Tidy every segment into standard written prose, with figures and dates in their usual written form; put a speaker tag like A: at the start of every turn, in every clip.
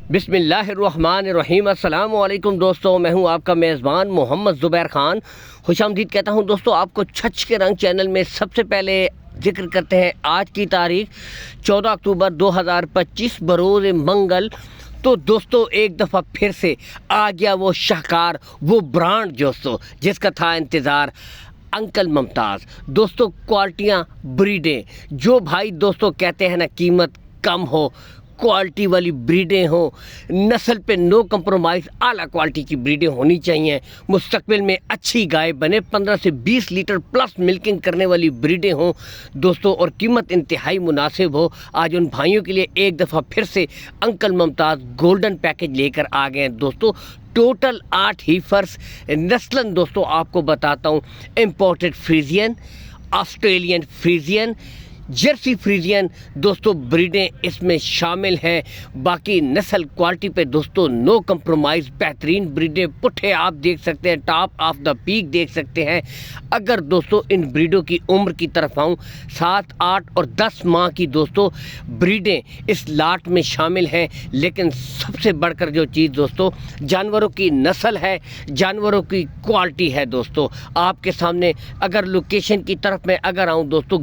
A: बिस्मिल्लाहिर्रहमानिर्रहीम। अस्सलाम वालेकुम दोस्तों, मैं हूं आपका मेज़बान मोहम्मद ज़ुबैर ख़ान। खुशामदीद कहता हूं दोस्तों आपको। छछ के रंग चैनल में सबसे पहले जिक्र करते हैं आज की तारीख 14 अक्टूबर 2025 बरोज़ मंगल। तो दोस्तों एक दफ़ा फिर से आ गया वो शाहकार, वो ब्रांड दोस्तों जिसका था इंतज़ार, अंकल मुमताज़। दोस्तों क्वालिटियाँ, ब्रीडें, जो भाई दोस्तों कहते हैं ना कीमत कम हो, क्वालिटी वाली ब्रीडें हो, नस्ल पे नो कंप्रोमाइज़, आला क्वालिटी की ब्रीडें होनी चाहिए। मुस्तकबिल में अच्छी गाय बने, 15 से 20 लीटर प्लस मिल्किंग करने वाली ब्रीडें हों दोस्तों, और कीमत इंतहाई मुनासिब हो। आज उन भाइयों के लिए एक दफ़ा फिर से अंकल मुमताज़ गोल्डन पैकेज लेकर आ गए हैं दोस्तों। टोटल 8 हीफर्स नस्लन दोस्तों आपको बताता हूँ। Imported Friesian, Australian Friesian, Jersey Friesian दोस्तों ब्रीडें इसमें शामिल हैं। बाकी नस्ल क्वालिटी पे दोस्तों नो कंप्रोमाइज़, बेहतरीन ब्रीडें। पुट्ठे आप देख सकते हैं, टॉप ऑफ द पीक देख सकते हैं। अगर दोस्तों इन ब्रीडों की उम्र की तरफ आऊँ, 7, 8 और 10 माह की दोस्तों ब्रीडें इस लाट में शामिल हैं। लेकिन सबसे बढ़कर जो चीज़ दोस्तों जानवरों की नस्ल है, जानवरों की क्वालिटी है दोस्तों। आपके सामने अगर लोकेशन की तरफ में अगर आऊँ दोस्तों,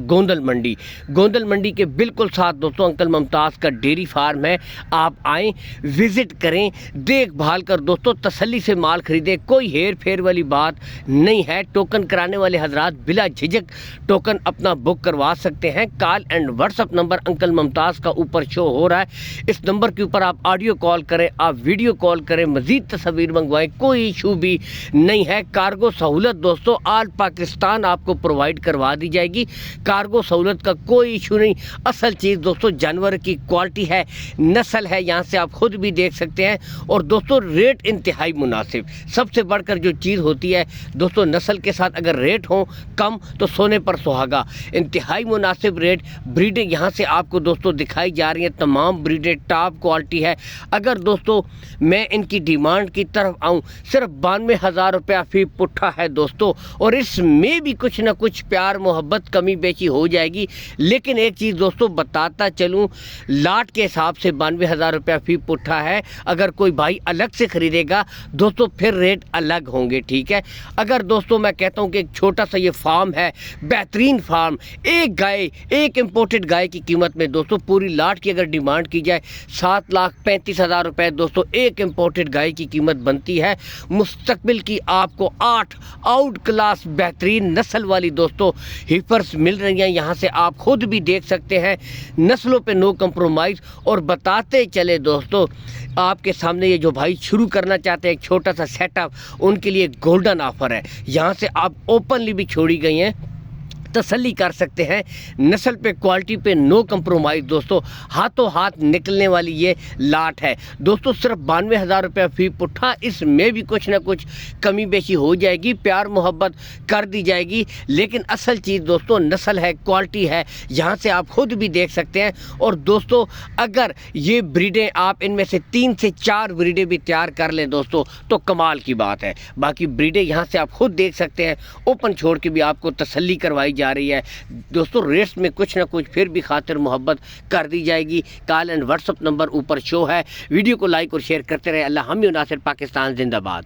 A: गोंदल मंडी के बिल्कुल साथ दोस्तों अंकल मुमताज़ का डेयरी फार्म है। आप आएँ, विज़िट करें, देखभाल कर दोस्तों तसल्ली से माल खरीदें। कोई हेर फेर वाली बात नहीं है। टोकन कराने वाले हजरात बिला झिझक टोकन अपना बुक करवा सकते हैं। Call and WhatsApp number uncle Mumtaz का ऊपर शो हो रहा है। इस नंबर के ऊपर आप ऑडियो कॉल करें, आप वीडियो कॉल करें, मज़ीद तस्वीर मंगवाएं, कोई इशू भी नहीं है। कार्गो सहूलत दोस्तों आल पाकिस्तान आपको प्रोवाइड करवा दी जाएगी। कार्गो सहूलत का कोई इशू नहीं। असल चीज़ दोस्तों जानवर की क्वालिटी है, नस्ल है, यहाँ से आप खुद भी देख सकते हैं। और दोस्तों रेट इंतहाई मुनासिब। सबसे बढ़कर जो चीज़ होती है दोस्तों, नस्ल के साथ अगर रेट हो कम तो सोने पर सुहागा। इंतहाई मुनासिब रेट। ब्रीडें यहाँ से आपको दोस्तों दिखाई जा रही हैं, तमाम ब्रीडें टॉप क्वालिटी है। अगर दोस्तों मैं इनकी डिमांड की तरफ आऊँ, सिर्फ 92,000 रुपया फी पुट्ठा है दोस्तों। और इसमें भी कुछ ना कुछ प्यार मोहब्बत कमी बेची हो जाएगी। लेकिन एक चीज़ दोस्तों बताता चलूँ, लाट के हिसाब से 92,000 रुपया फी पुट्ठा है। अगर कोई भाई अलग से ख़रीदेगा दोस्तों फिर रेट अलग होंगे, ठीक है। अगर दोस्तों मैं कहता हूँ कि एक छोटा सा ये फार्म है, बेहतरीन फार्म, एक गाय, एक इम्पोर्टेड गाय की कीमत में दोस्तों पूरी लाट की अगर डिमांड की जाए 7,35,000 रुपये दोस्तों एक इम्पोर्टेड गाय की कीमत बनती है। मुस्तकबिल की आपको 8 आउट क्लास बेहतरीन नस्ल वाली दोस्तों हीफर्स मिल रही हैं। यहाँ से आप खुद भी देख सकते हैं, नस्लों पे नो कंप्रोमाइज़। और बताते चले दोस्तों आपके सामने, ये जो भाई शुरू करना चाहते हैं एक छोटा सा सेटअप, उनके लिए गोल्डन ऑफर है। यहाँ से आप ओपनली भी छोड़ी गई हैं, तसल्ली कर सकते हैं। नस्ल पे क्वालिटी पे नो कंप्रोमाइज़ दोस्तों, हाथों हाथ निकलने वाली ये लाट है दोस्तों। सिर्फ 92,000 रुपया फी पुट्ठा, इसमें भी कुछ ना कुछ कमी बेशी हो जाएगी, प्यार मोहब्बत कर दी जाएगी। लेकिन असल चीज़ दोस्तों नस्ल है, क्वालिटी है, यहाँ से आप खुद भी देख सकते हैं। और दोस्तों अगर ये ब्रीडें आप इनमें से 3 से 4 ब्रीडें भी तैयार कर लें दोस्तों तो कमाल की बात है। बाकी ब्रीडें यहाँ से आप खुद देख सकते हैं, ओपन छोड़ के भी आपको तसल्ली करवाई जा रही है दोस्तों। रेट्स में कुछ ना कुछ फिर भी खातिर मोहब्बत कर दी जाएगी। कॉल एंड व्हाट्सअप नंबर ऊपर शो है। वीडियो को लाइक और शेयर करते रहे। अल्लाह हामी नासिर, पाकिस्तान जिंदाबाद।